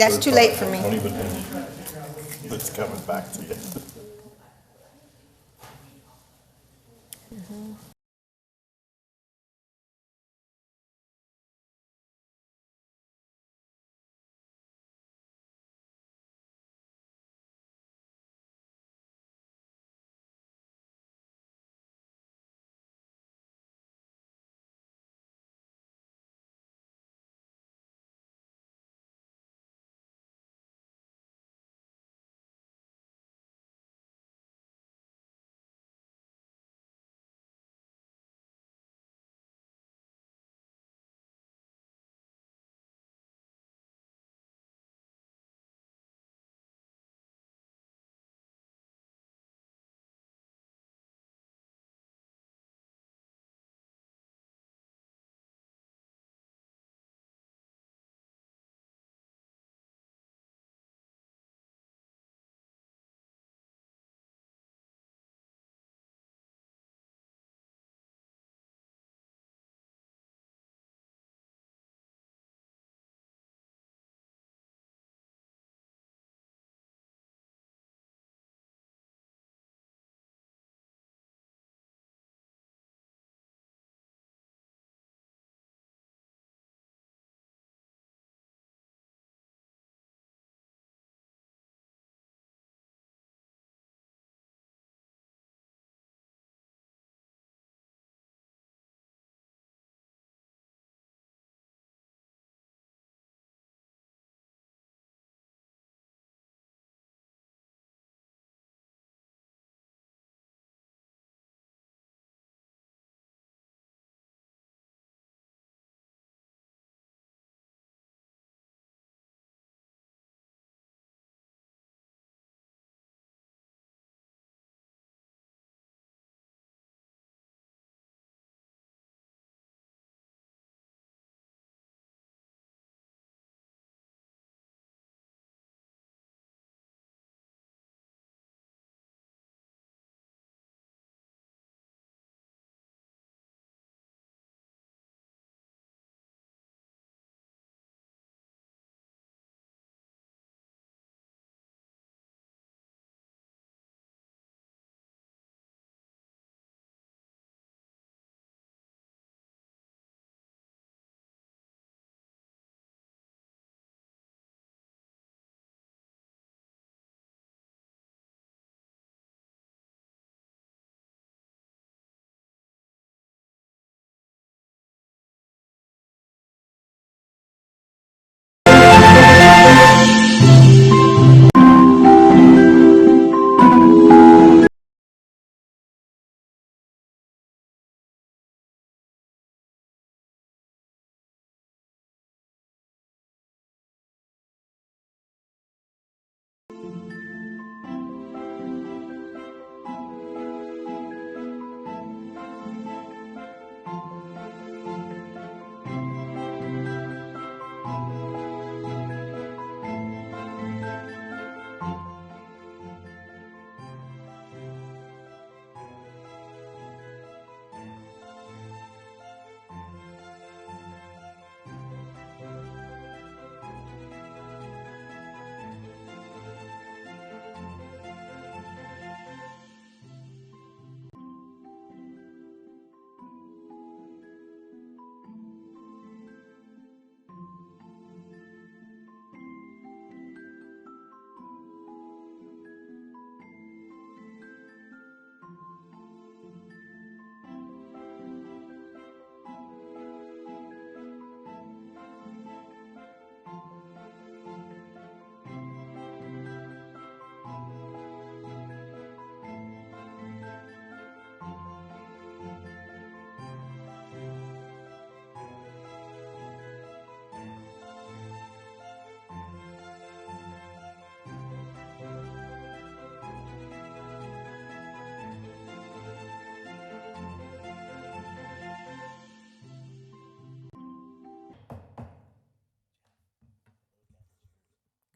That's too late for me. Don't even, it's coming back to you.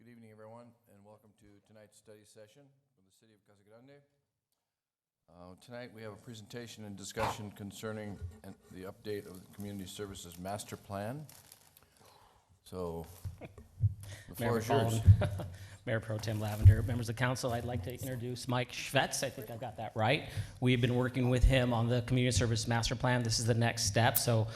Good evening, everyone, and welcome to tonight's study session from the City of Casa Grande. Tonight we have a presentation and discussion concerning the update of the Community Services Master Plan. So, The floor is yours. Mayor Pro Tem Lavender, members of council, I'd like to introduce Mike Schvetz. I think I got that right. We've been working with him on the community service master plan. This is the next step. So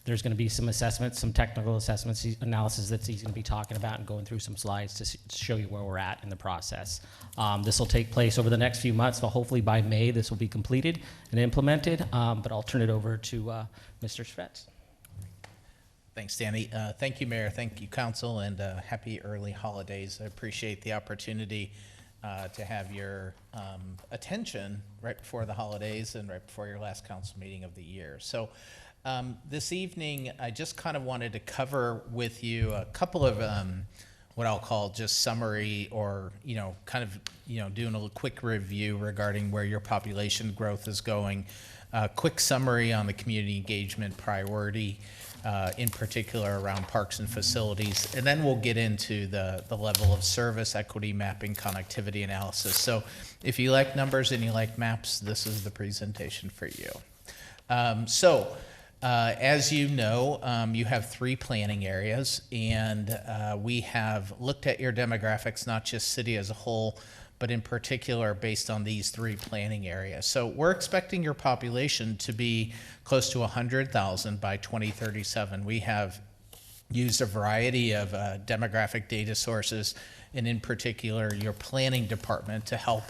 there's going to be some assessments, some technical assessments, analysis that he's going to be talking about and going through some slides to show you where we're at in the process. This will take place over the next few months, so hopefully by May this will be completed and implemented. But I'll turn it over to Mr. Schvetz. Thanks, Danny. Thank you, Mayor. Thank you, Council, and happy early holidays. I appreciate the opportunity to have your attention right before the holidays and right before your last council meeting of the year. So this evening, I just kind of wanted to cover with you a couple of what I'll call just summary or, kind of, doing a quick review regarding where your population growth is going, quick summary on the community engagement priority, in particular around parks and facilities, and then we'll get into the level of service, equity mapping, connectivity analysis. So if you like numbers and you like maps, this is the presentation for you. As you know, you have 3 planning areas, and we have looked at your demographics, not just city as a whole, but in particular based on these 3 planning areas. So we're expecting your population to be close to 100,000 by 2037. We have used a variety of demographic data sources, and in particular your planning department, to help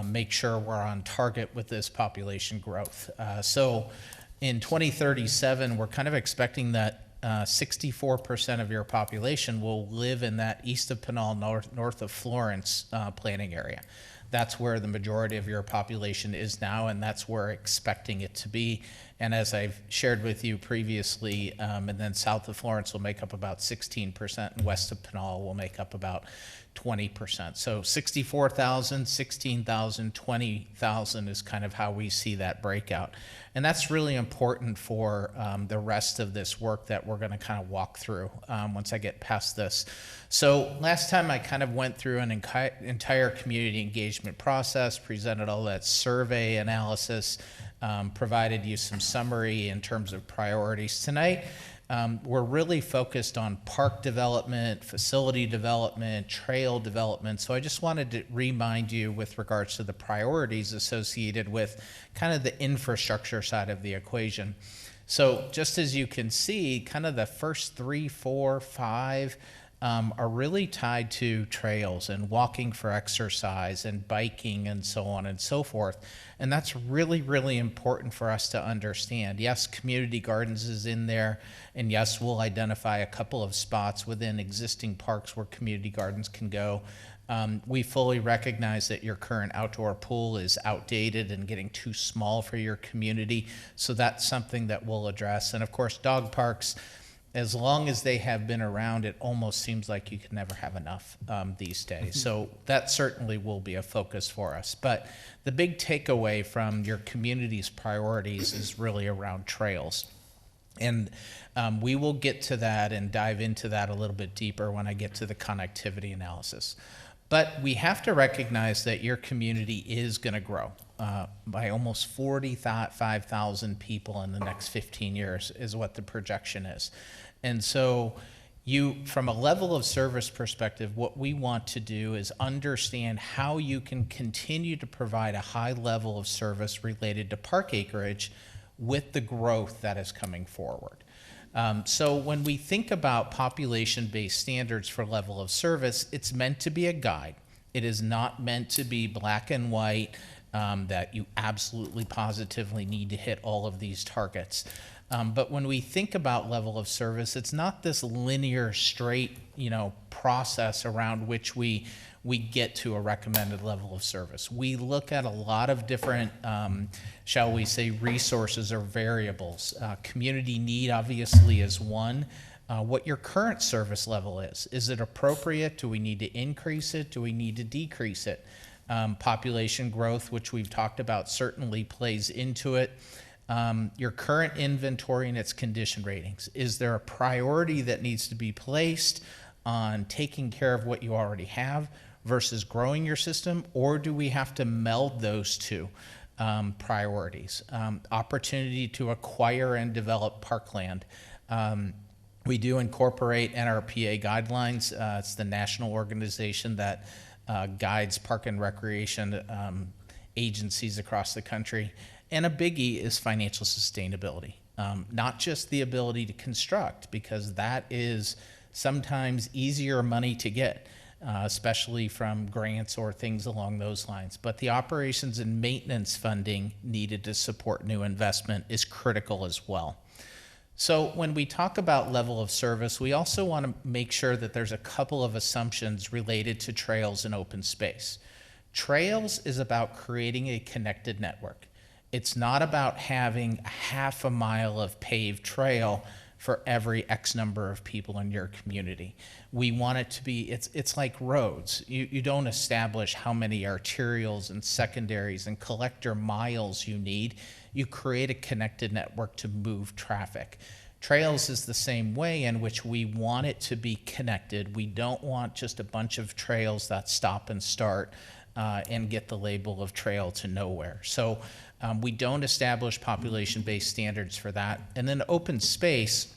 make sure we're on target with this population growth. So in 2037, we're kind of expecting that 64% of your population will live in that east of Pinal, north of Florence planning area. That's where the majority of your population is now, and that's where we're expecting it to be. And as I've shared with you previously, and then south of Florence will make up about 16%, and west of Pinal will make up about 20%. So 64,000, 16,000, 20,000 is kind of how we see that breakout. And that's really important for the rest of this work that we're going to kind of walk through once I get past this. So last time I kind of went through an entire community engagement process, presented all that survey analysis, provided you some summary in terms of priorities. Tonight, we're really focused on park development, facility development, trail development. So I just wanted to remind you with regards to the priorities associated with kind of the infrastructure side of the equation. So just as you can see, kind of the first 3, 4, 5 are really tied to trails and walking for exercise and biking and so on and so forth. And that's really, really important for us to understand. Yes, community gardens is in there, and yes, we'll identify a couple of spots within existing parks where community gardens can go. We fully recognize that your current outdoor pool is outdated and getting too small for your community, so that's something that we'll address. And of course, dog parks, as long as they have been around, it almost seems like you can never have enough these days. So that certainly will be a focus for us. But the big takeaway from your community's priorities is really around trails. And we will get to that and dive into that a little bit deeper when I get to the connectivity analysis. But we have to recognize that your community is going to grow by almost 45,000 people in the next 15 years is what the projection is. And so from a level of service perspective, what we want to do is understand how you can continue to provide a high level of service related to park acreage with the growth that is coming forward. So when we think about population-based standards for level of service, it's meant to be a guide. It is not meant to be black and white, that you absolutely positively need to hit all of these targets. But when we think about level of service, it's not this linear, straight, process around which we get to a recommended level of service. We look at a lot of different, shall we say, resources or variables. Community need obviously is one. What your current service level is. Is it appropriate? Do we need to increase it? Do we need to decrease it? Population growth, which we've talked about, certainly plays into it. Your current inventory and its condition ratings. Is there a priority that needs to be placed on taking care of what you already have versus growing your system, or do we have to meld those two priorities? Opportunity to acquire and develop parkland. We do incorporate NRPA guidelines. It's the national organization that guides park and recreation agencies across the country. And a biggie is financial sustainability. Not just the ability to construct, because that is sometimes easier money to get, especially from grants or things along those lines. But the operations and maintenance funding needed to support new investment is critical as well. So when we talk about level of service, we also want to make sure that there's a couple of assumptions related to trails and open space. Trails is about creating a connected network. It's not about having a half a mile of paved trail for every X number of people in your community. We want it to be, it's like roads. You don't establish how many arterials and secondaries and collector miles you need. You create a connected network to move traffic. Trails is the same way, in which we want it to be connected. We don't want just a bunch of trails that stop and start and get the label of trail to nowhere. So we don't establish population-based standards for that. And then open space,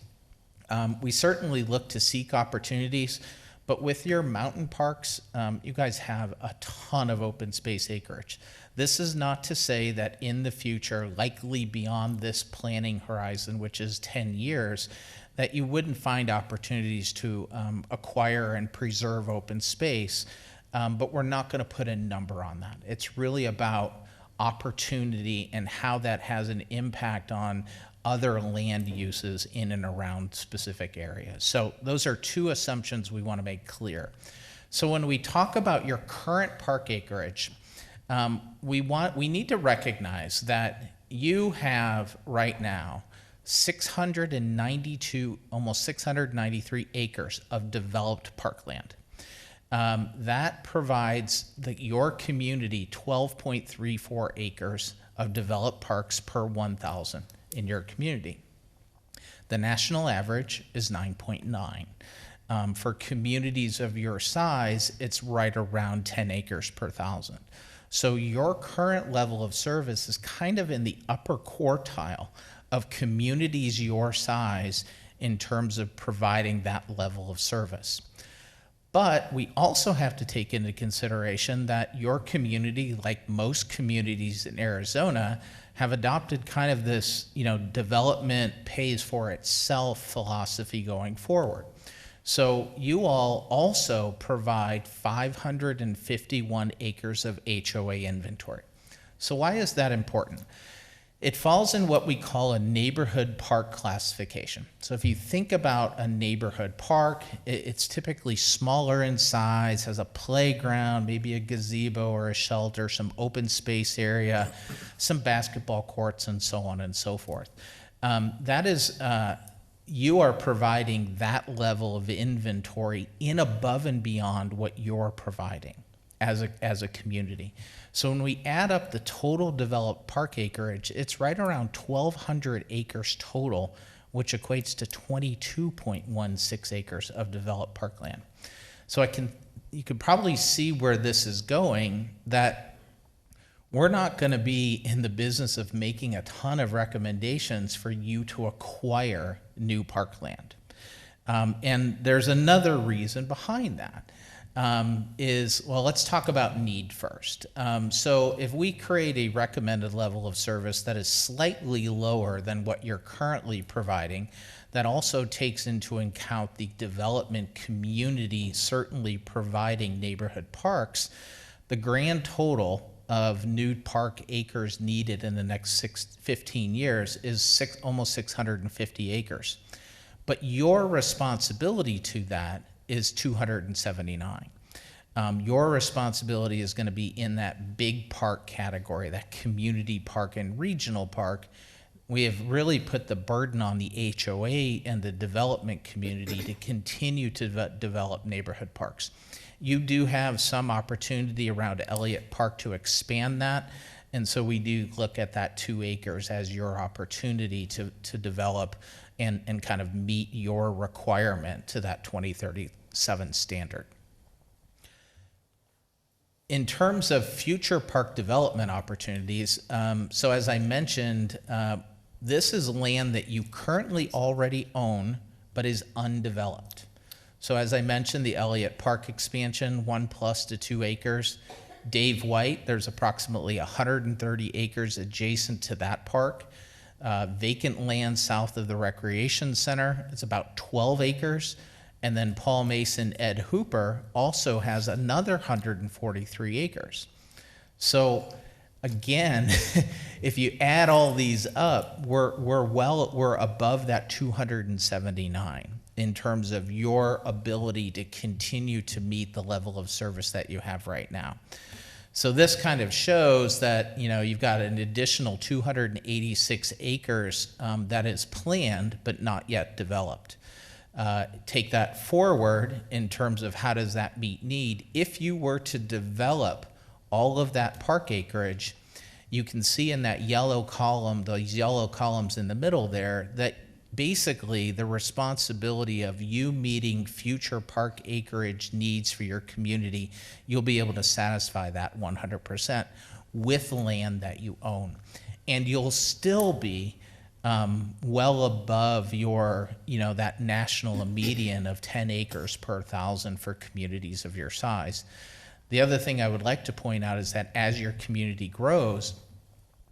we certainly look to seek opportunities, but with your mountain parks, you guys have a ton of open space acreage. This is not to say that in the future, likely beyond this planning horizon, which is 10 years, that you wouldn't find opportunities to acquire and preserve open space, but we're not going to put a number on that. It's really about opportunity and how that has an impact on other land uses in and around specific areas. So those are two assumptions we want to make clear. So when we talk about your current park acreage, we need to recognize that you have right now 692, almost 693 acres of developed parkland. That provides your community 12.34 acres of developed parks per 1,000 in your community. The national average is 9.9. For communities of your size, it's right around 10 acres per 1,000. So your current level of service is kind of in the upper quartile of communities your size in terms of providing that level of service. But we also have to take into consideration that your community, like most communities in Arizona, have adopted kind of this, development pays for itself philosophy going forward. So you all also provide 551 acres of HOA inventory. So why is that important? It falls in what we call a neighborhood park classification. So if you think about a neighborhood park, it's typically smaller in size, has a playground, maybe a gazebo or a shelter, some open space area, some basketball courts, and so on and so forth. You are providing that level of inventory in above and beyond what you're providing as a community. So when we add up the total developed park acreage, it's right around 1,200 acres total, which equates to 22.16 acres of developed parkland. So you could probably see where this is going, that we're not going to be in the business of making a ton of recommendations for you to acquire new parkland. And there's another reason behind that. Let's talk about need first. So if we create a recommended level of service that is slightly lower than what you're currently providing, that also takes into account the development community certainly providing neighborhood parks, the grand total of new park acres needed in the next 15 years is almost 650 acres. But your responsibility to that is 279. Your responsibility is going to be in that big park category, that community park and regional park. We have really put the burden on the HOA and the development community to continue to develop neighborhood parks. You do have some opportunity around Elliott Park to expand that, and so we do look at that 2 acres as your opportunity to develop and kind of meet your requirement to that 2037 standard. In terms of future park development opportunities, so as I mentioned, this is land that you currently already own but is undeveloped. So as I mentioned, the Elliott Park expansion, 1+ to 2 acres. Dave White, there's approximately 130 acres adjacent to that park. Vacant land south of the recreation center, it's about 12 acres. And then Paul Mason, Ed Hooper also has another 143 acres. So again, if you add all these up, we're above that 279 in terms of your ability to continue to meet the level of service that you have right now. So this kind of shows that, you know, you've got an additional 286 acres that is planned but not yet developed. Take that forward in terms of how does that meet need. If you were to develop all of that park acreage, you can see in that yellow column, those yellow columns in the middle there, that basically the responsibility of you meeting future park acreage needs for your community, you'll be able to satisfy that 100% with land that you own. And you'll still be well above your, you know, that national median of 10 acres per 1,000 for communities of your size. The other thing I would like to point out is that as your community grows,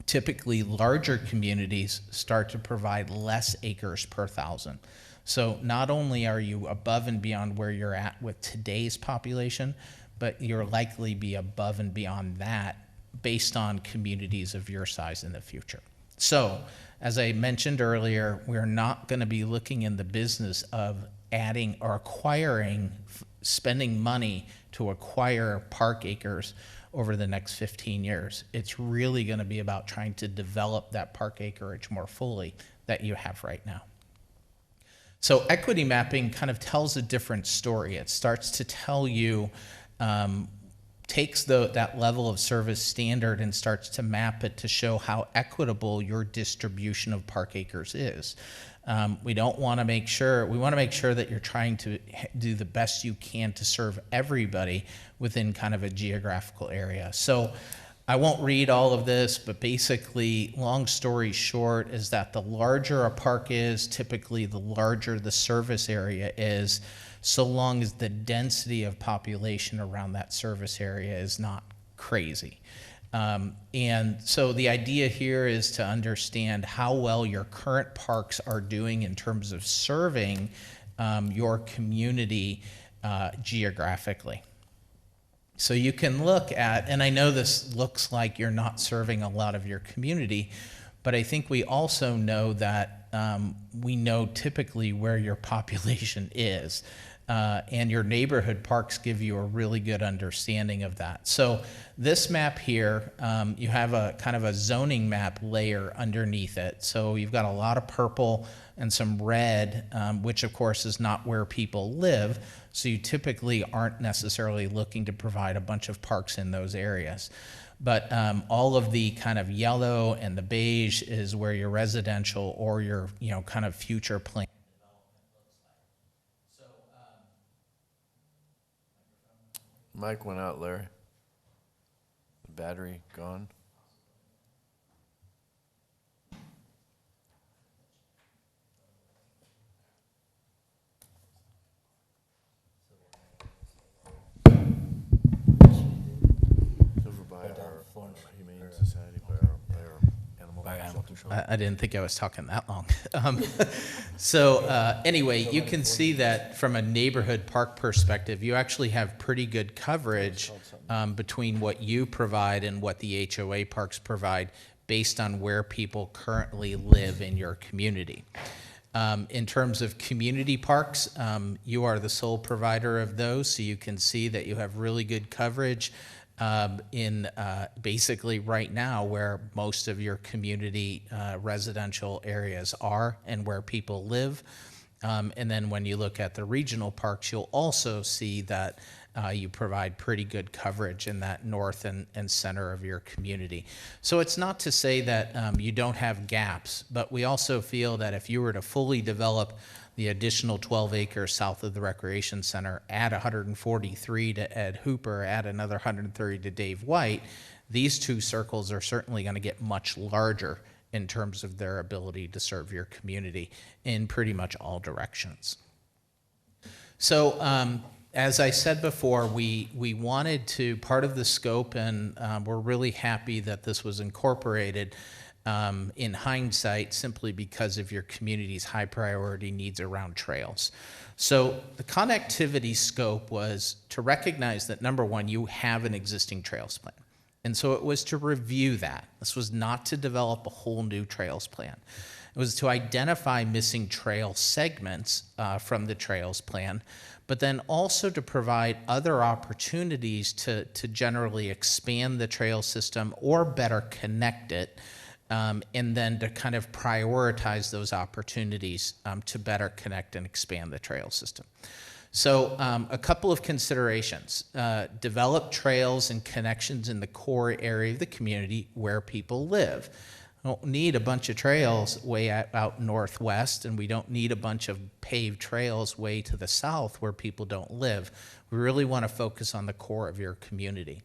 typically larger communities start to provide less acres per 1,000. So not only are you above and beyond where you're at with today's population, but you'll likely be above and beyond that based on communities of your size in the future. So, as I mentioned earlier, we're not going to be looking in the business of adding or acquiring, spending money to acquire park acres over the next 15 years. It's really going to be about trying to develop that park acreage more fully that you have right now. So equity mapping kind of tells a different story. It starts to tell you, takes that level of service standard and starts to map it to show how equitable your distribution of park acres is. We want to make sure that you're trying to do the best you can to serve everybody within kind of a geographical area. So I won't read all of this, but basically, long story short, is that the larger a park is, typically the larger the service area is, so long as the density of population around that service area is not crazy. And so the idea here is to understand how well your current parks are doing in terms of serving your community geographically. So you can look at, and I know this looks like you're not serving a lot of your community, but I think we also know that we know typically where your population is. And your neighborhood parks give you a really good understanding of that. So this map here, you have a kind of a zoning map layer underneath it. So you've got a lot of purple and some red, which of course is not where people live. So you typically aren't necessarily looking to provide a bunch of parks in those areas. But all of the kind of yellow and the beige is where your residential or your, you know, kind of future plan. Mic went out, Larry. The battery gone. Over by our Humane Society, by our animal shelter. I didn't think I was talking that long. Anyway, you can see that from a neighborhood park perspective, you actually have pretty good coverage between what you provide and what the HOA parks provide based on where people currently live in your community. In terms of community parks, you are the sole provider of those, so you can see that you have really good coverage in basically right now where most of your community residential areas are and where people live. And then when you look at the regional parks, you'll also see that you provide pretty good coverage in that north and center of your community. So it's not to say that you don't have gaps, but we also feel that if you were to fully develop the additional 12 acres south of the recreation center, add 143 to Ed Hooper, add another 130 to Dave White, these two circles are certainly going to get much larger in terms of their ability to serve your community in pretty much all directions. So as I said before, we wanted to, part of the scope, and we're really happy that this was incorporated in hindsight simply because of your community's high priority needs around trails. So the connectivity scope was to recognize that, number one, you have an existing trails plan. And so it was to review that. This was not to develop a whole new trails plan. It was to identify missing trail segments from the trails plan, but then also to provide other opportunities to generally expand the trail system or better connect it, and then to kind of prioritize those opportunities to better connect and expand the trail system. So a couple of considerations. Develop trails and connections in the core area of the community where people live. We don't need a bunch of trails way out northwest, and we don't need a bunch of paved trails way to the south where people don't live. We really want to focus on the core of your community.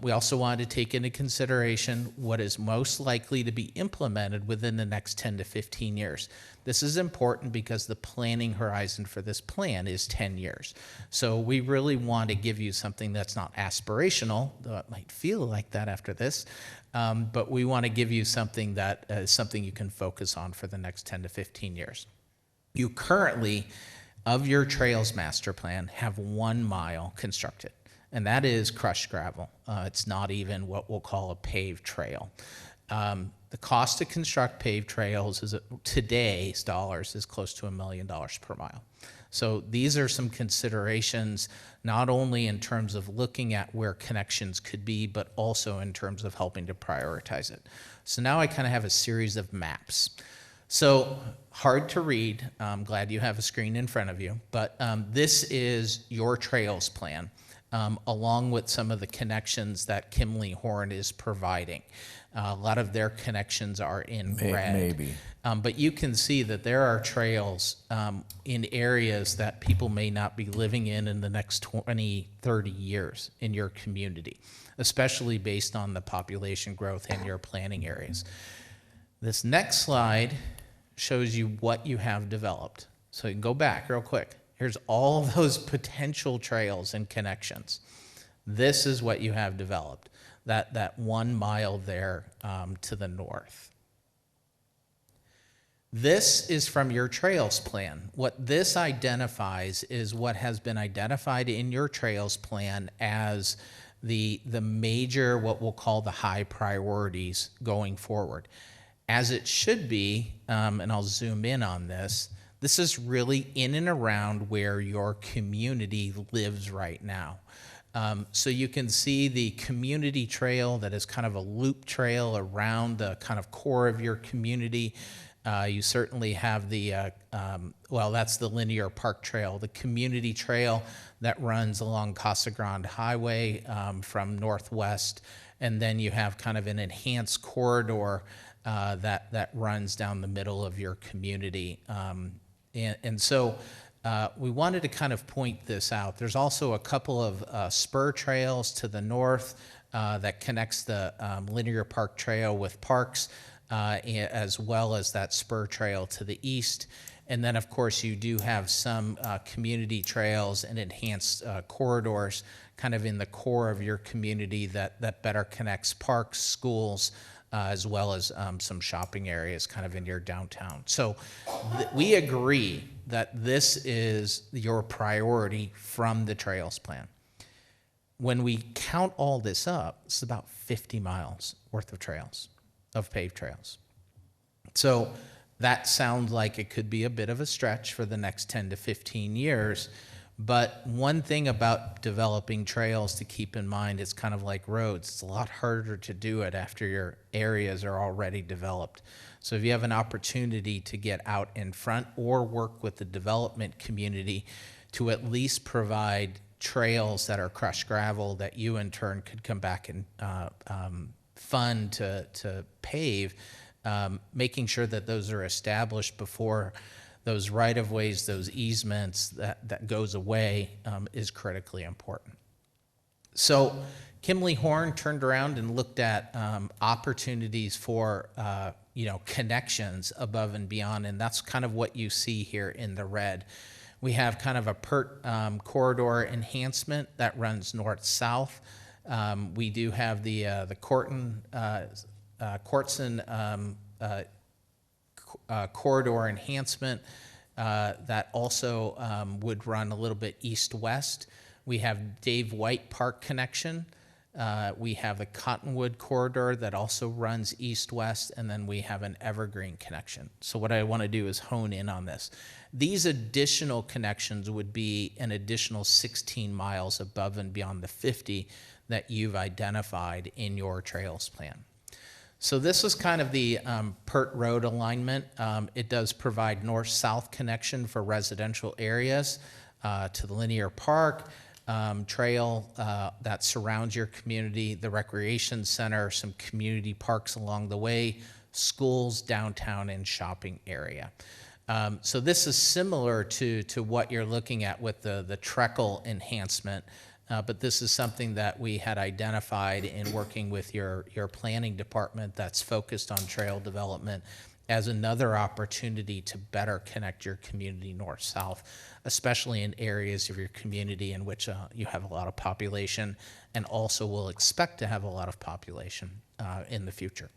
We also wanted to take into consideration what is most likely to be implemented within the next 10 to 15 years. This is important because the planning horizon for this plan is 10 years. So we really want to give you something that's not aspirational, though it might feel like that after this, but we want to give you something that is something you can focus on for the next 10 to 15 years. You currently, of your Trails Master Plan, have 1 mile constructed, and that is crushed gravel. It's not even what we'll call a paved trail. The cost to construct paved trails is, today's dollars, is close to $1 million per mile. So these are some considerations, not only in terms of looking at where connections could be, but also in terms of helping to prioritize it. So now I kind of have a series of maps. So hard to read. I'm glad you have a screen in front of you, but this is your trails plan, along with some of the connections that Kimley Horn is providing. A lot of their connections are in red. Maybe. But you can see that there are trails in areas that people may not be living in the next 20, 30 years in your community, especially based on the population growth in your planning areas. This next slide shows you what you have developed. So you can go back real quick. Here's all those potential trails and connections. This is what you have developed, that 1 mile there to the north. This is from your trails plan. What this identifies is what has been identified in your trails plan as the major, what we'll call the high priorities going forward. As it should be, and I'll zoom in on this, this is really in and around where your community lives right now. So you can see the community trail that is kind of a loop trail around the kind of core of your community. You certainly have the, well, that's the linear park trail, the community trail that runs along Casa Grande Highway from northwest, and then you have kind of an enhanced corridor that runs down the middle of your community. And so we wanted to kind of point this out. There's also a couple of spur trails to the north that connects the linear park trail with parks, as well as that spur trail to the east. And then, of course, you do have some community trails and enhanced corridors kind of in the core of your community that better connects parks, schools, as well as some shopping areas kind of in your downtown. So we agree that this is your priority from the trails plan. When we count all this up, it's about 50 miles worth of trails, of paved trails. So that sounds like it could be a bit of a stretch for the next 10 to 15 years. But one thing about developing trails to keep in mind, it's kind of like roads. It's a lot harder to do it after your areas are already developed. So if you have an opportunity to get out in front or work with the development community to at least provide trails that are crushed gravel that you in turn could come back and fund to pave, making sure that those are established before those right-of-ways, those easements, that goes away is critically important. So Kimley Horn turned around and looked at opportunities for connections above and beyond, and that's kind of what you see here in the red. We have kind of a PERT corridor enhancement that runs north-south. We do have the Kortzen corridor enhancement that also would run a little bit east-west. We have Dave White Park connection. We have the Cottonwood corridor that also runs east-west, and then we have an Evergreen connection. So what I want to do is hone in on this. These additional connections would be an additional 16 miles above and beyond the 50 that you've identified in your trails plan. So this is kind of the PERT road alignment. It does provide north-south connection for residential areas to the linear park, trail that surrounds your community, the recreation center, some community parks along the way, schools, downtown, and shopping area. So this is similar to what you're looking at with the Treckle enhancement, but this is something that we had identified in working with your planning department that's focused on trail development as another opportunity to better connect your community north-south, especially in areas of your community in which you have a lot of population and also will expect to have a lot of population in the future.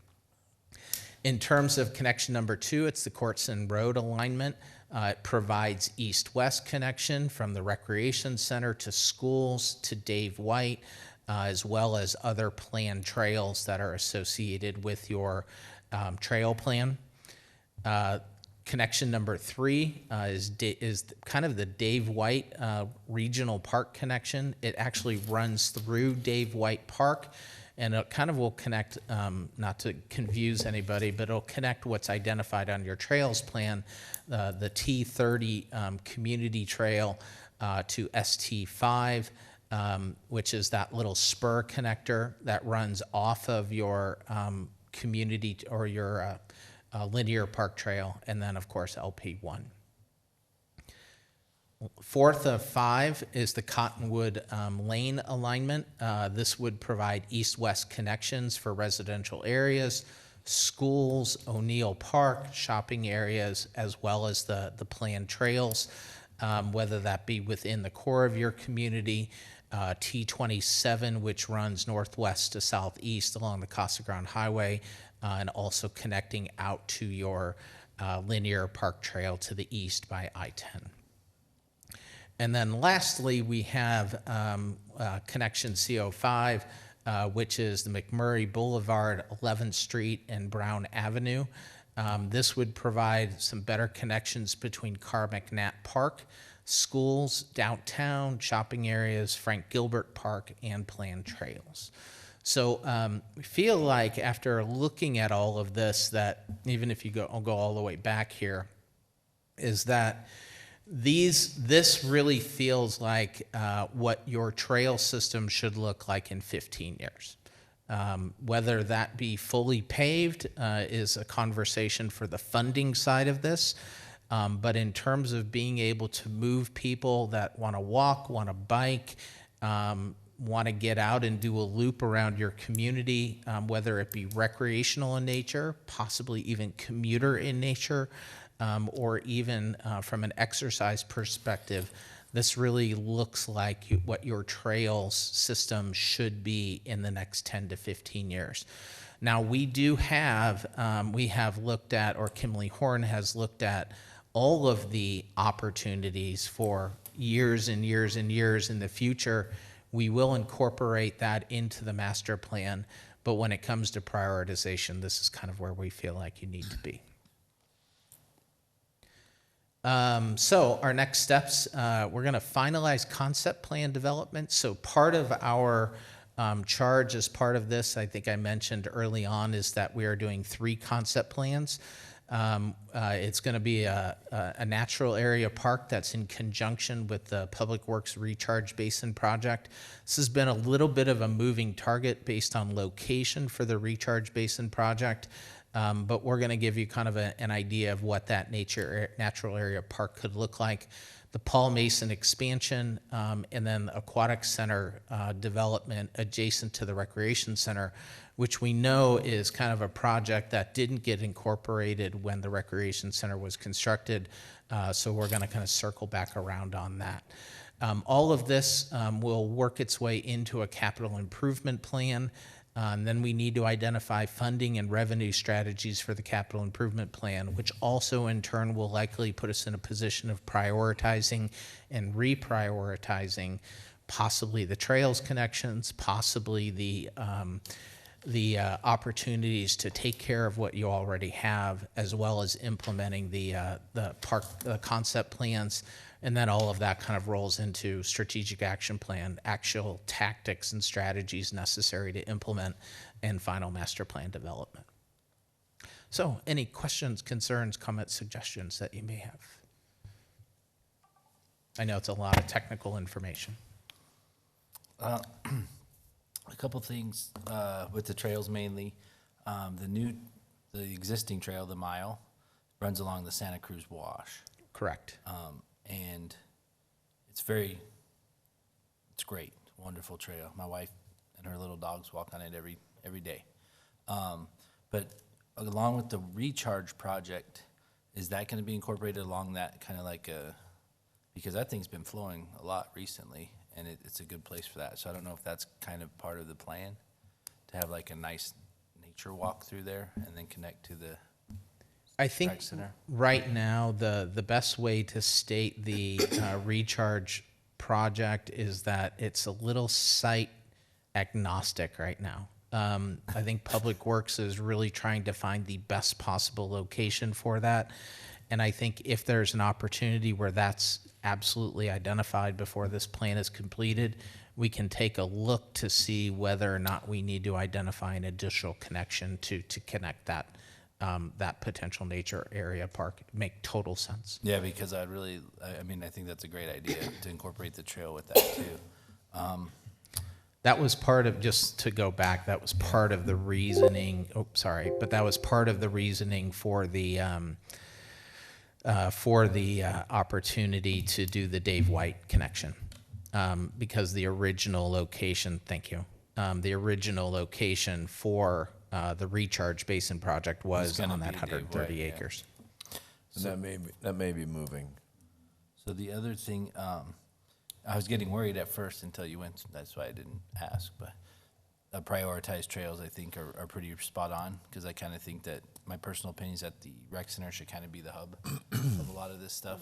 In terms of connection number 2, it's the Kortzen Road alignment. It provides east-west connection from the recreation center to schools to Dave White, as well as other planned trails that are associated with your trail plan. Connection number 3 is kind of the Dave White Regional Park connection. It actually runs through Dave White Park, and it kind of will connect, not to confuse anybody, but it'll connect what's identified on your trails plan, the T30 community trail to ST5, which is that little spur connector that runs off of your community or your linear park trail, and then of course LP1. Fourth of 5 is the Cottonwood lane alignment. This would provide east-west connections for residential areas, schools, O'Neill Park, shopping areas, as well as the planned trails, whether that be within the core of your community, T27, which runs northwest to southeast along the Casa Grande Highway, and also connecting out to your linear park trail to the east by I-10. And then lastly, we have connection CO5, which is the McMurray Boulevard, 11th Street, and Brown Avenue. This would provide some better connections between Carr McNatt Park, schools, downtown, shopping areas, Frank Gilbert Park, and planned trails. So we feel like after looking at all of this, that even if you I'll go all the way back here, is that this really feels like what your trail system should look like in 15 years. Whether that be fully paved is a conversation for the funding side of this. But in terms of being able to move people that want to walk, want to bike, want to get out and do a loop around your community, whether it be recreational in nature, possibly even commuter in nature, or even from an exercise perspective, this really looks like what your trails system should be in the next 10 to 15 years. Now, we have looked at, or Kimberly Horn has looked at, all of the opportunities for years and years and years in the future. We will incorporate that into the master plan, but when it comes to prioritization, this is kind of where we feel like you need to be. So our next steps, we're going to finalize concept plan development. So part of our charge as part of this, I think I mentioned early on, is that we are doing 3 concept plans. It's going to be a natural area park that's in conjunction with the Public Works Recharge Basin project. This has been a little bit of a moving target based on location for the Recharge Basin project. But we're going to give you kind of an idea of what that natural area park could look like. The Paul Mason expansion, and then aquatic center development adjacent to the recreation center, which we know is kind of a project that didn't get incorporated when the recreation center was constructed. So we're going to kind of circle back around on that. All of this will work its way into a capital improvement plan. And then we need to identify funding and revenue strategies for the capital improvement plan, which also in turn will likely put us in a position of prioritizing and reprioritizing possibly the trails connections, possibly the opportunities to take care of what you already have, as well as implementing the concept plans. And then all of that kind of rolls into strategic action plan, actual tactics and strategies necessary to implement, and final master plan development. So any questions, concerns, comments, suggestions that you may have? I know it's a lot of technical information. A couple things with the trails mainly. The existing trail, the mile, runs along the Santa Cruz Wash. Correct. And it's great, wonderful trail. My wife and her little dogs walk on it every day. But along with the recharge project, is that going to be incorporated along that kind of like because that thing's been flowing a lot recently, and it's a good place for that. So I don't know if that's kind of part of the plan, to have like a nice nature walk through there and then connect to the I think rec center. right now the best way to state the recharge project is that it's a little site agnostic right now. I think Public Works is really trying to find the best possible location for that. And I think if there's an opportunity where that's absolutely identified before this plan is completed, we can take a look to see whether or not we need to identify an additional connection to connect that potential nature area park. Make total sense. Yeah, because I think that's a great idea to incorporate the trail with that too. That was part of, just to go back, that was part of the reasoning, but that was part of the reasoning for the opportunity to do the Dave White connection. Because the original location, the original location for the recharge basin project was gonna on that be Dave 130 White, yeah. acres. And that may be moving. So the other thing, I was getting worried at first until you went, that's why I didn't ask, but prioritized trails I think are pretty spot on, because I kind of think that my personal opinion is that the rec center should kind of be the hub of a lot of this stuff.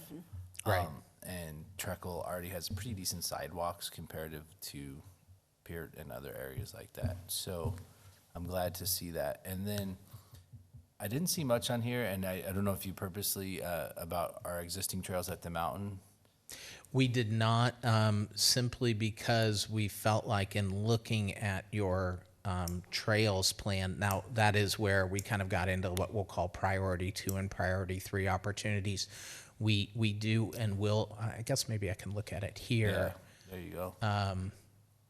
Right. And Treckle already has pretty decent sidewalks comparative to Peart and other areas like that. So I'm glad to see that. And then I didn't see much on here, and I don't know if you purposely, about our existing trails at the mountain. We did not, simply because we felt like in looking at your trails plan, now that is where we kind of got into what we'll call priority 2 and priority 3 opportunities. We do and will, I guess maybe I can look at it here. Yeah, there you go.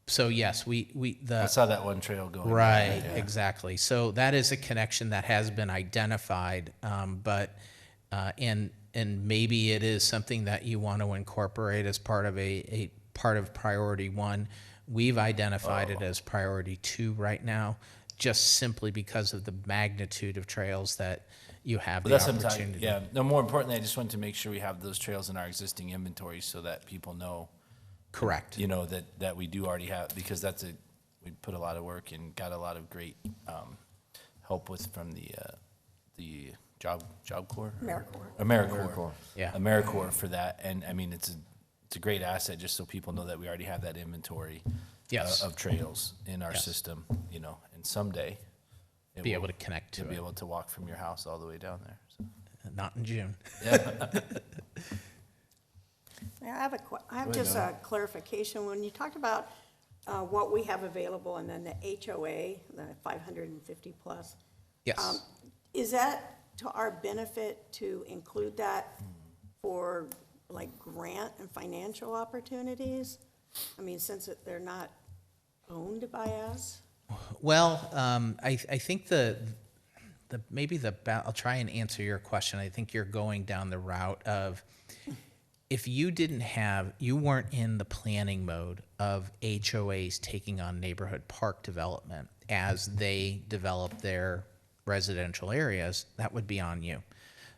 So yes, I saw that one trail going. Right, Yeah. exactly. So that is a connection that has been identified, and maybe it is something that you want to incorporate as part of a part of priority 1. We've identified it as priority 2 right now, just simply because of the magnitude of trails that you have the opportunity. Yeah. No, more importantly, I just wanted to make sure we have those trails in our existing inventory so that people know. Correct. You know, that we do already have, because we put a lot of work and got a lot of great help from the Job Corps? AmeriCorps. Yeah. AmeriCorps for that. And I mean, it's a great asset just so people know that we already have that inventory Yes. of trails in our Yes. system, and someday Be able to connect to be it. able to walk from your house all the way down there. So. Not in June. I have just a clarification. When you talked about what we have available and then the HOA, the 550 plus, Yes. is that to our benefit to include that for like grant and financial opportunities? I mean, since they're not owned by us? Well, I think the I'll try and answer your question. I think you're going down the route of, if you weren't in the planning mode of HOAs taking on neighborhood park development as they develop their residential areas, that would be on you.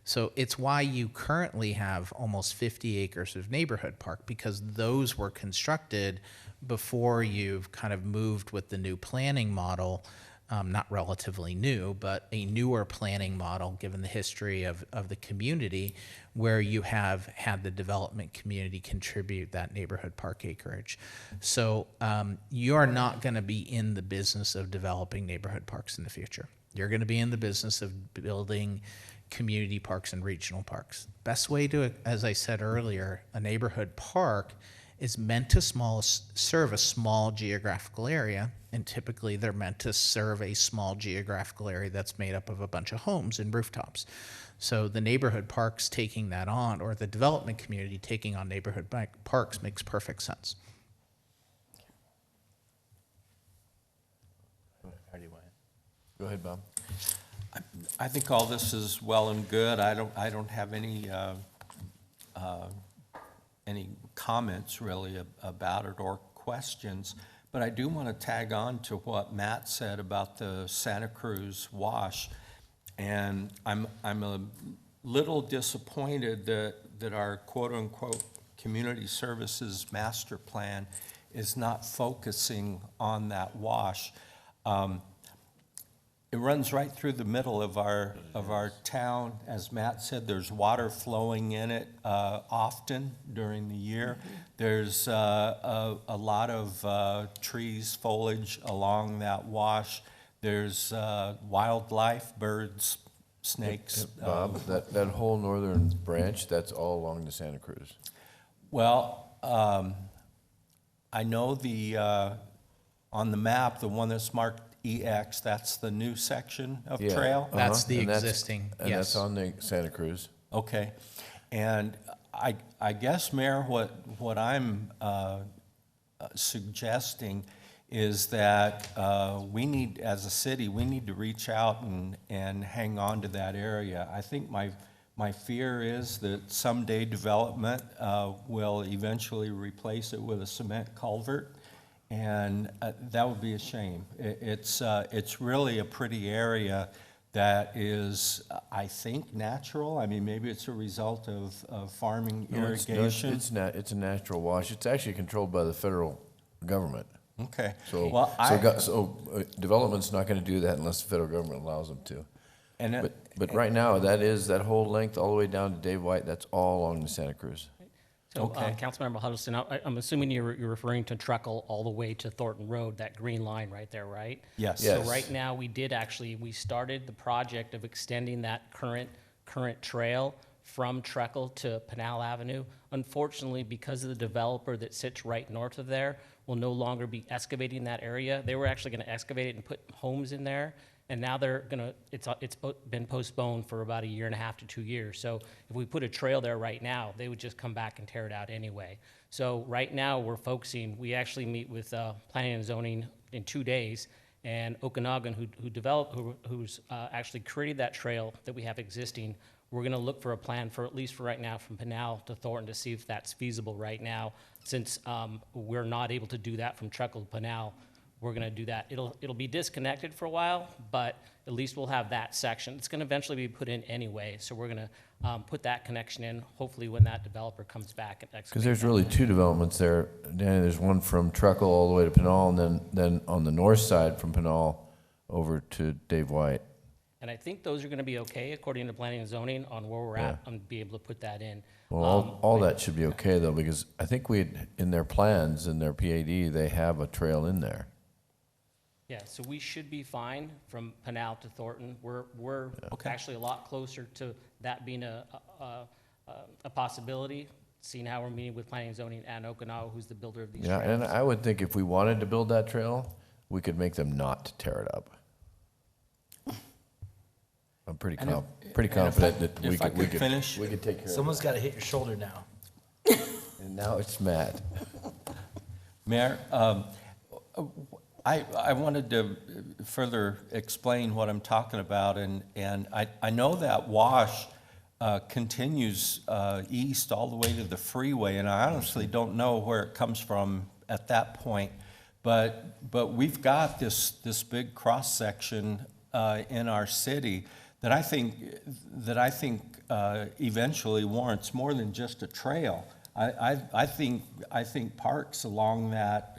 So it's why you currently have almost 50 acres of neighborhood park, because those were constructed before you've kind of moved with the new planning model. Not relatively new, but a newer planning model, given the history of the community, where you have had the development community contribute that neighborhood park acreage. So you are not going to be in the business of developing neighborhood parks in the future. You're going to be in the business of building community parks and regional parks. Best way to, as I said earlier, a neighborhood park is meant to serve a small geographical area, and typically they're meant to serve a small geographical area that's made up of a bunch of homes and rooftops. So the neighborhood parks taking that on, or the development community taking on neighborhood parks, makes perfect sense. Go ahead, Bob. I think all this is well and good. I don't have any comments really about it or questions, but I do want to tag on to what Matt said about the Santa Cruz wash. And I'm a little disappointed that our quote-unquote community services master plan is not focusing on that wash. It runs right through the middle of our town. As Matt said, there's water flowing in it often during the year. There's a lot of trees, foliage along that wash. There's wildlife, birds, snakes. Bob, that whole northern branch, that's all along the Santa Cruz. Well, I know on the map, the one that's marked EX, that's the new section of Yeah. trail? That's the And existing, And yes. that's on the Santa Cruz. Okay. And I guess, Mayor, what I'm suggesting is that we need, as a city, we need to reach out and hang on to that area. I think my fear is that someday development will eventually replace it with a cement culvert. And that would be a shame. It's really a pretty area that is, I think, natural. I mean, maybe it's a result of farming irrigation. It's a natural wash. It's actually controlled by the federal government. Okay. So, Well, development's not going to do that unless the federal government allows them to. and But right now, that whole length all the way down to Dave White, that's all along the Santa Cruz. So, Okay. Councilmember Huddleston, I'm assuming you're referring to Truckle all the way to Thornton Road, that green line right there, right? Yes. So Yes. right now, we started the project of extending that current trail from Truckle to Pinal Avenue. Unfortunately, because of the developer that sits right north of there, will no longer be excavating that area. They were actually gonna excavate it and put homes in there, and now it's been postponed for about 1.5 to 2 years. So if we put a trail there right now, they would just come back and tear it out anyway. So right now, we actually meet with planning and zoning in 2 days, and Okanagan, who's actually created that trail that we have existing, we're gonna look for a plan for, at least for right now, from Pinal to Thornton to see if that's feasible right now. Since we're not able to do that from Truckle to Pinal, we're gonna do that. It'll be disconnected for a while, but at least we'll have that section. It's gonna eventually be put in anyway, so we're gonna put that connection in, hopefully when that developer comes back and excavates. Because there's that. really two developments there, Danny. There's one from Truckle all the way to Pinal, and then on the north side from Pinal over to Dave White. And I think those are gonna be okay, according to planning and zoning, on where we're at, and be able to put that in. Well, all that should be okay though, because I think in their plans, in their PAD, they have a trail in there. Yeah, so we should be fine from Pinal to Thornton. We're actually a lot closer to that being a possibility, seeing how we're meeting with planning and zoning and Okinawa, who's the builder of these Yeah, trails. and I would think if we wanted to build that trail, we could make them not tear it up. I'm pretty confident that we if I could could finish, we could take care of Someone's got to hit your shoulder now. it. And now it's Matt. Mayor, I wanted to further explain what I'm talking about, and I know that wash continues east all the way to the freeway, and I honestly don't know where it comes from at that point, but we've got this big cross-section in our city that I think eventually warrants more than just a trail. I think parks along that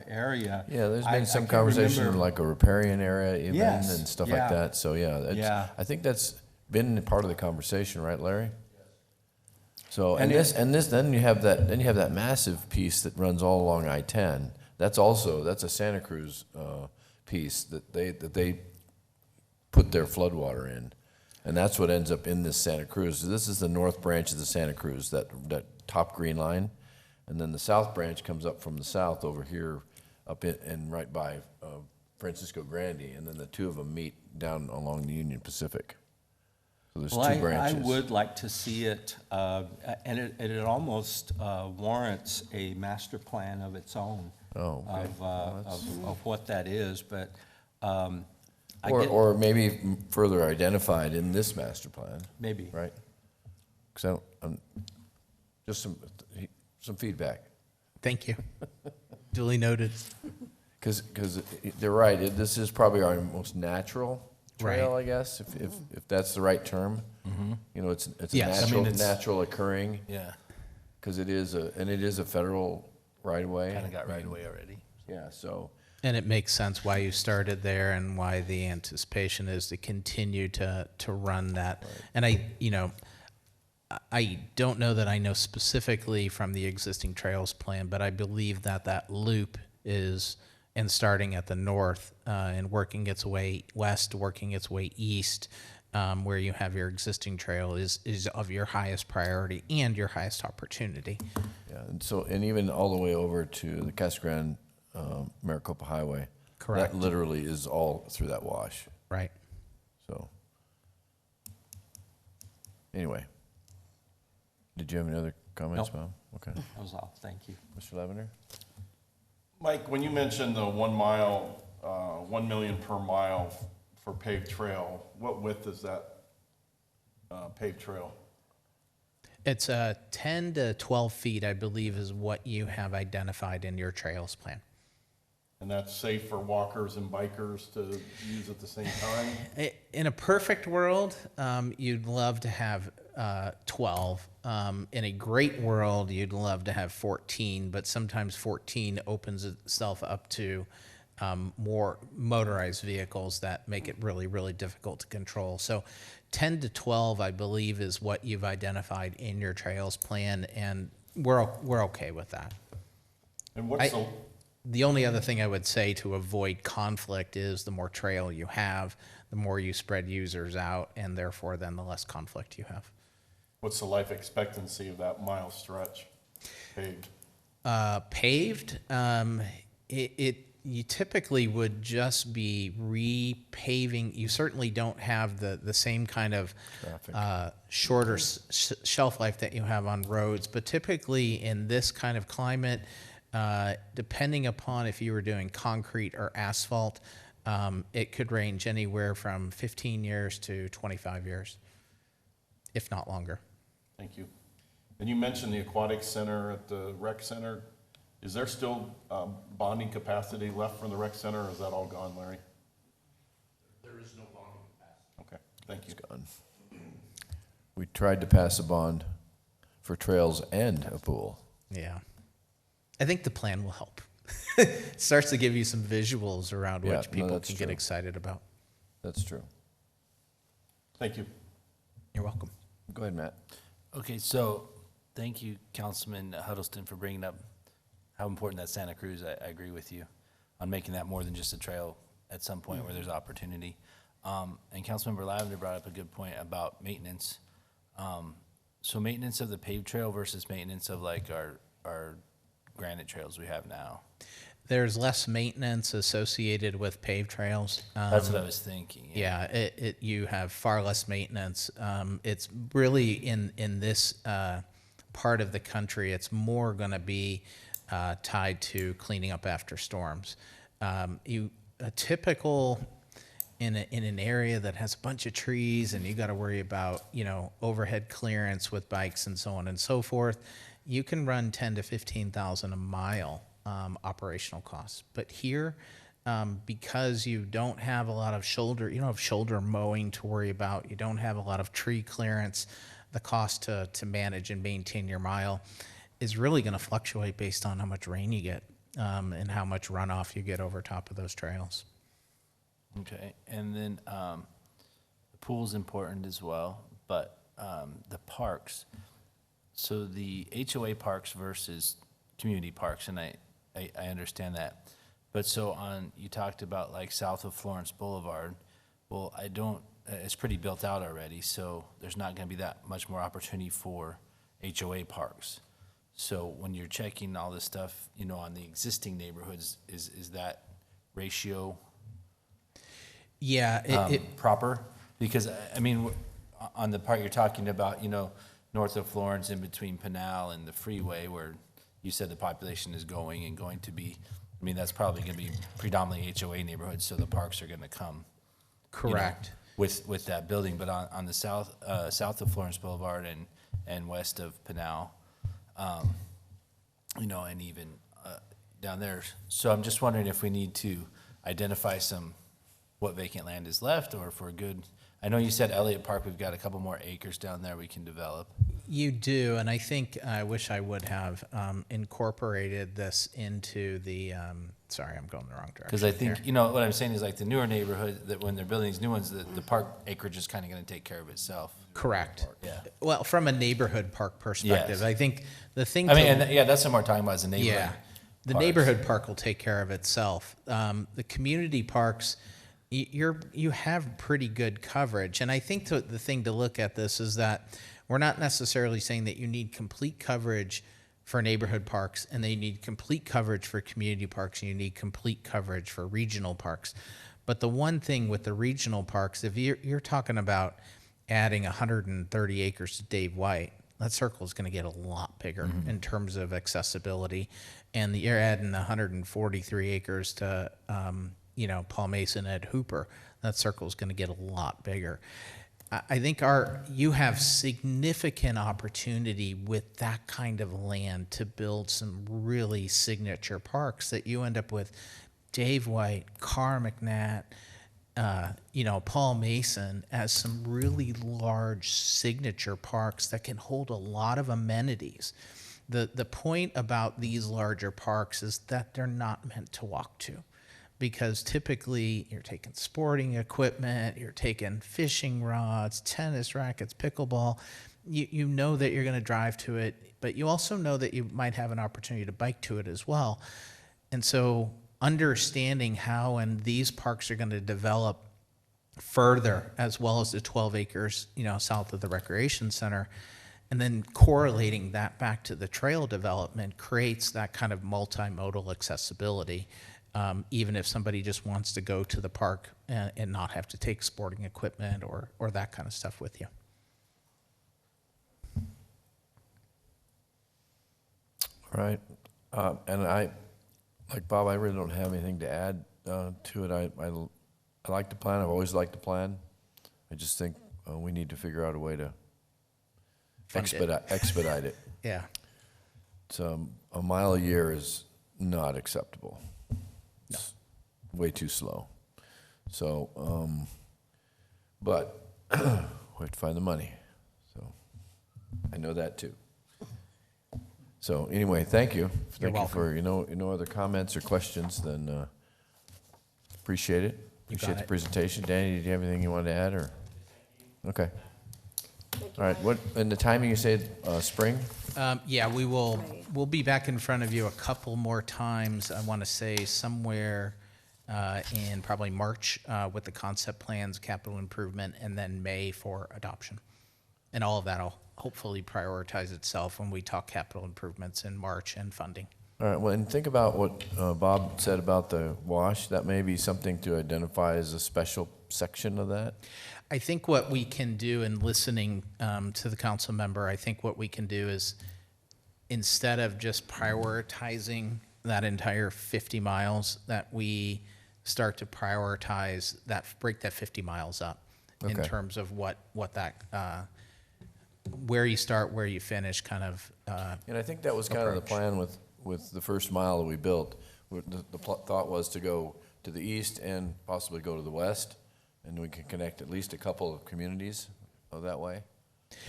area. Yeah, there's I been some can't conversation remember- like a riparian area even Yes, and stuff yeah. like that. So yeah, Yeah. I think that's been part of the conversation, right, Larry? So And then you have that massive piece that runs all along I-10. That's a Santa Cruz piece that they put their floodwater in. And that's what ends up in this Santa Cruz. This is the north branch of the Santa Cruz, that top green line. And then the south branch comes up from the south over here, up in, and right by Francisco Grande. And then the two of them meet down along the Union Pacific. So there's Well, two branches. I would like to see it, and it almost warrants a master plan of its own. Oh, okay. Of what that is, but Or maybe further identified in this master plan, maybe. right? Because just some feedback. Thank you. Duly noted. Because they're right, this is probably our most natural trail, Right. I guess, if that's the right term. You know, it's a Yes. I natural, mean, it's- natural occurring, Yeah, because it is a federal right of way. kind of got right away already. Yeah, so, And it makes sense why you started there and why the anticipation is to continue to run that. And I don't know that I know specifically from the existing trails plan, but I believe that loop is, and starting at the north and working its way west, working its way east, where you have your existing trail is of your highest priority and your highest opportunity. yeah, and even all the way over to the Casa Grande, Maricopa Highway. Correct. That literally is all through that wash, Right. so. Anyway. Did you have any other comments, Nope. Bob? Okay. That was all, thank you. Mr. Lavender? Mike, when you mentioned the 1 mile, 1 million per mile for paved trail, what width is that paved trail? It's 10 to 12 feet, I believe, is what you have identified in your trails plan. And that's safe for walkers and bikers to use at the same time? In a perfect world, you'd love to have 12. In a great world, you'd love to have 14, but sometimes 14 opens itself up to more motorized vehicles that make it really, really difficult to control. So 10 to 12, I believe, is what you've identified in your trails plan, and we're okay with that. And what's The only other thing I would say to avoid conflict is the more trail you have, the more you spread users out, and therefore then the less conflict you have. what's the life expectancy of that mile stretch paved? Paved, you typically would just be repaving. You certainly don't have the same kind of shorter shelf life that you have on roads, but typically in this kind of climate, depending upon if you were doing concrete or asphalt, it could range anywhere from 15 years to 25 years, if not longer. Thank you. And you mentioned the aquatic center at the rec center. Is there still bonding capacity left from the rec center, or is that all gone, Larry? There is no bonding capacity. Okay, thank you. We tried to pass a bond for trails and a pool. Yeah. I think the plan will help. It starts to give you some visuals around Yeah, which no, people that's can get true. excited about. That's true. Thank you. You're welcome. Go ahead, Matt. Okay, so thank you, Councilman Huddleston, for bringing up how important that Santa Cruz. I agree with you on making that more than just a trail at some point where there's opportunity. And Councilmember Lavender brought up a good point about maintenance. So maintenance of the paved trail versus maintenance of like our granite trails we have now. There's less maintenance associated with paved trails. That's what I was thinking. Yeah, you have far less maintenance. It's really in this part of the country, it's more going to be tied to cleaning up after storms. A typical in an area that has a bunch of trees and you got to worry about, overhead clearance with bikes and so on and so forth, you can run 10 to 15,000 a mile operational costs. But here, because you don't have a lot of you don't have shoulder mowing to worry about, you don't have a lot of tree clearance, the cost to manage and maintain your mile is really going to fluctuate based on how much rain you get and how much runoff you get over top of those trails. Okay, and then the pool's important as well, but the parks. So the HOA parks versus community parks, and I understand that. But so you talked about like south of Florence Boulevard. Well, it's pretty built out already, so there's not going to be that much more opportunity for HOA parks. So when you're checking all this stuff, on the existing neighborhoods, is that ratio proper? Because, on the part you're talking about, north of Florence in between Pinal and the freeway where you said the population is going to be, that's probably going to be predominantly HOA neighborhoods, so the parks are going to come. Correct. With that building. But on the south of Florence Boulevard and west of Pinal, and even down there. So I'm just wondering if we need to identify what vacant land is left, or if we're good. I know you said Elliott Park, we've got a couple more acres down there we can develop. You do, and I wish I would have incorporated this into the, sorry, I'm going the wrong direction. Because I think, here. What I'm saying is like the newer neighborhood, that when they're building these new ones, the park acreage is kind of going to take care of itself. Correct. Yeah. Well, from a neighborhood park perspective, Yes. I think the thing that's what we're talking about as a neighborhood. Yeah, the parks. neighborhood park will take care of itself. The community parks, you have pretty good coverage, and I think the thing to look at this is that we're not necessarily saying that you need complete coverage for neighborhood parks, and then you need complete coverage for community parks, and you need complete coverage for regional parks. But the one thing with the regional parks, if you're talking about adding 130 acres to Dave White, that circle is going to get a lot bigger in terms of accessibility. And you're adding 143 acres to, Paul Mason, Ed Hooper, that circle is going to get a lot bigger. I think you have significant opportunity with that kind of land to build some really signature parks that you end up with Dave White, Carr McNatt, Paul Mason as some really large signature parks that can hold a lot of amenities. The point about these larger parks is that they're not meant to walk to, because typically you're taking sporting equipment, you're taking fishing rods, tennis rackets, pickleball. You know that you're going to drive to it, but you also know that you might have an opportunity to bike to it as well. And so understanding how and these parks are going to develop further, as well as the 12 acres, south of the recreation center, and then correlating that back to the trail development creates that kind of multimodal accessibility. Even if somebody just wants to go to the park and not have to take sporting equipment or that kind of stuff with you. Right. And like Bob, I really don't have anything to add to it. I like the plan. I've always liked the plan. I just think we need to figure out a way to expedite it. Yeah. So a mile a year is not acceptable. No. It's way too slow. So, but we have to find the money. So I know that too. So anyway, thank you. Thank you for, no other comments or questions, then appreciate it. Appreciate the presentation. Danny, did you have anything you wanted to add, or? Okay. All right, and the timing you said, spring? Yeah, we'll be back in front of you a couple more times. I want to say somewhere in probably March with the concept plans, capital improvement, and then May for adoption. And all of that will hopefully prioritize itself when we talk capital improvements in March and funding. All right, well, and think about what Bob said about the wash. That may be something to identify as a special section of that. I think what we can do in listening to the council member, I think what we can do is instead of just prioritizing that entire 50 miles, that we start to prioritize that, break that 50 miles up in Okay. terms of what that, where you start, where you finish, kind of. And I think that was kind of the approach. plan with the first mile that we built. The thought was to go to the east and possibly go to the west, and we can connect at least a couple of communities that way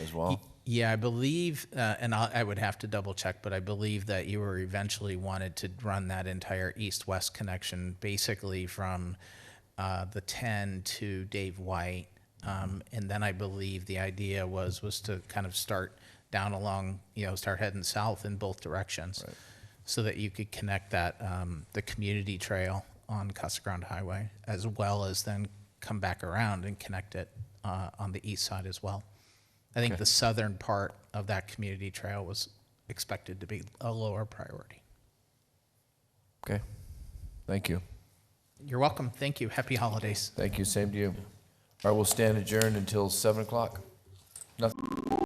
as well. Yeah, I believe, and I would have to double check, but I believe that you were eventually wanted to run that entire east-west connection, basically from the 10 to Dave White. And then I believe the idea was to kind of start down along, start heading south in both directions. Right. So that you could connect that, the community trail on Casa Grande Highway, as well as then come back around and connect it on the east side as well. I think Okay. the southern part of that community trail was expected to be a lower priority. Okay. Thank you. You're welcome. Thank you. Happy holidays. Thank you. Same to you. All right, we'll stand adjourned until 7 o'clock. Nothing.